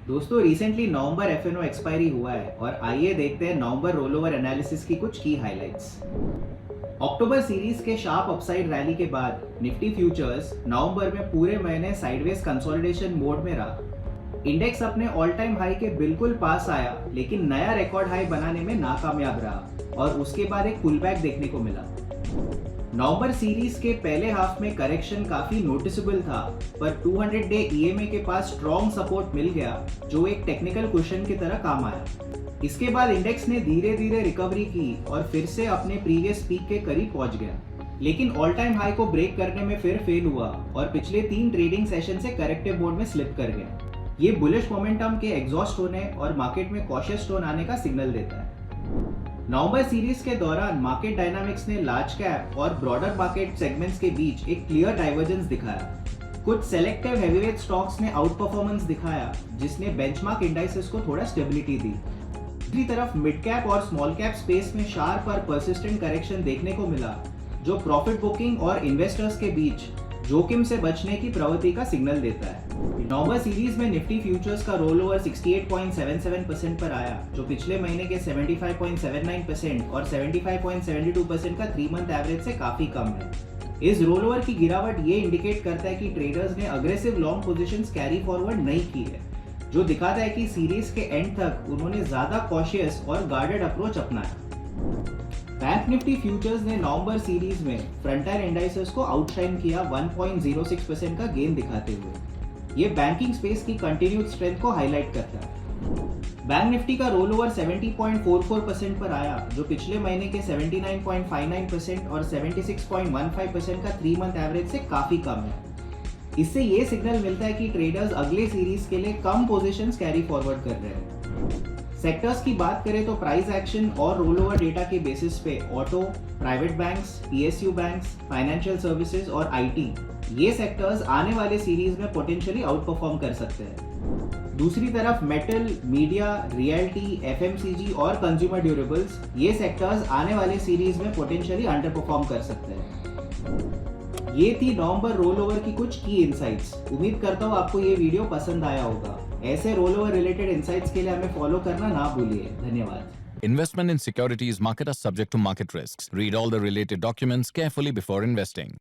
दोस्तों रिसेंटली नवंबर F&O expiry हुआ है और आइए देखते हैं नवंबर रोलओवर एनालिसिस की कुछ की हाइलाइट्स। अक्टूबर सीरीज के शार्प अपसाइड रैली के बाद निफ्टी फ्यूचर्स नवंबर में पूरे महीने साइडवेज कंसोलिडेशन मोड में रहा। इंडेक्स अपने ऑल टाइम हाई के बिल्कुल पास आया लेकिन नया रिकॉर्ड हाई बनाने में नाकामयाब रहा और उसके बाद एक पुलबैक देखने को मिला। नवंबर सीरीज के पहले हाफ में करेक्शन काफी नोटिसेबल था, पर 200 डे ईएमए के पास स्ट्रॉन्ग सपोर्ट मिल गया जो एक टेक्निकल क्वेश्चन की तरह काम आया। इसके बाद इंडेक्स ने धीरे धीरे रिकवरी की और फिर से अपने प्रीवियस पीक के करीब पहुंच गया, लेकिन ऑल टाइम हाई को ब्रेक करने में फिर फेल हुआ और पिछले 3 ट्रेडिंग सेशन से करेक्टिव मोड में स्लिप कर गया। ये बुलिश मोमेंटम के एग्जॉस्ट होने और मार्केट में कॉशियस टोन आने का सिग्नल देता है। नवंबर सीरीज के दौरान मार्केट डायनामिक्स ने लार्ज कैप और ब्रॉडर मार्केट सेगमेंट्स के बीच एक क्लियर डाइवर्जेंस दिखाया। कुछ सेलेक्टिव हेवीवेट स्टॉक्स ने आउट परफॉर्मेंस दिखाया जिसने बेंचमार्क इंडाइसेस को थोड़ा स्टेबिलिटी दी। दूसरी तरफ मिड कैप और स्मॉल कैप स्पेस में शार्प और परसिस्टेंट करेक्शन देखने को मिला जो प्रॉफिट बुकिंग और इन्वेस्टर्स के बीच जोखिम से बचने की प्रवृत्ति का सिग्नल देता है। नवंबर सीरीज में निफ्टी फ्यूचर्स का रोल ओवर 68.77% पर आया जो पिछले महीने के 75.79% और 75.72% का 3 मंथ एवरेज से काफी कम है। इस रोल ओवर की गिरावट ये इंडिकेट करता है कि ट्रेडर्स ने aggressive long positions carry forward नहीं की है, जो दिखाता है कि सीरीज के एंड तक उन्होंने ज्यादा कॉशियस और गार्डेड अप्रोच अपनाया। बैंक निफ्टी फ्यूचर्स ने नवंबर सीरीज में फ्रंटायर इंडाइसेस को आउटशाइन किया 1.06% का गेन दिखाते हुए। ये बैंकिंग स्पेस की कंटिन्यूड स्ट्रेंथ को हाईलाइट करता है। बैंक निफ्टी का रोल ओवर 70.44% पर आया जो पिछले महीने के 79.59% और 76.15% का 3 मंथ एवरेज से काफी कम है। इससे ये सिग्नल मिलता है कि ट्रेडर्स अगले सीरीज के लिए कम पोजीशंस कैरी फॉरवर्ड कर रहे हैं। सेक्टर्स की बात करें तो प्राइस एक्शन और रोल ओवर डेटा के बेसिस पे auto, private banks, PSU banks, financial services और आईटी ये सेक्टर्स आने वाले सीरीज में पोटेंशियली आउट परफॉर्म कर सकते हैं। दूसरी तरफ मेटल, मीडिया, रियल्टी, एफएमसीजी और कंज्यूमर ड्यूरेबल्स ये सेक्टर्स आने वाले सीरीज में पोटेंशियली अंडर परफॉर्म कर सकते हैं। ये थी नवंबर रोल ओवर की कुछ की इनसाइट्स। उम्मीद करता हूँ आपको ये वीडियो पसंद आया होगा। ऐसे रोल ओवर रिलेटेड इनसाइट्स के लिए हमें फॉलो करना ना भूलिए। धन्यवाद। Investment in securities market are subject to market risks. Read all the related documents carefully before investing.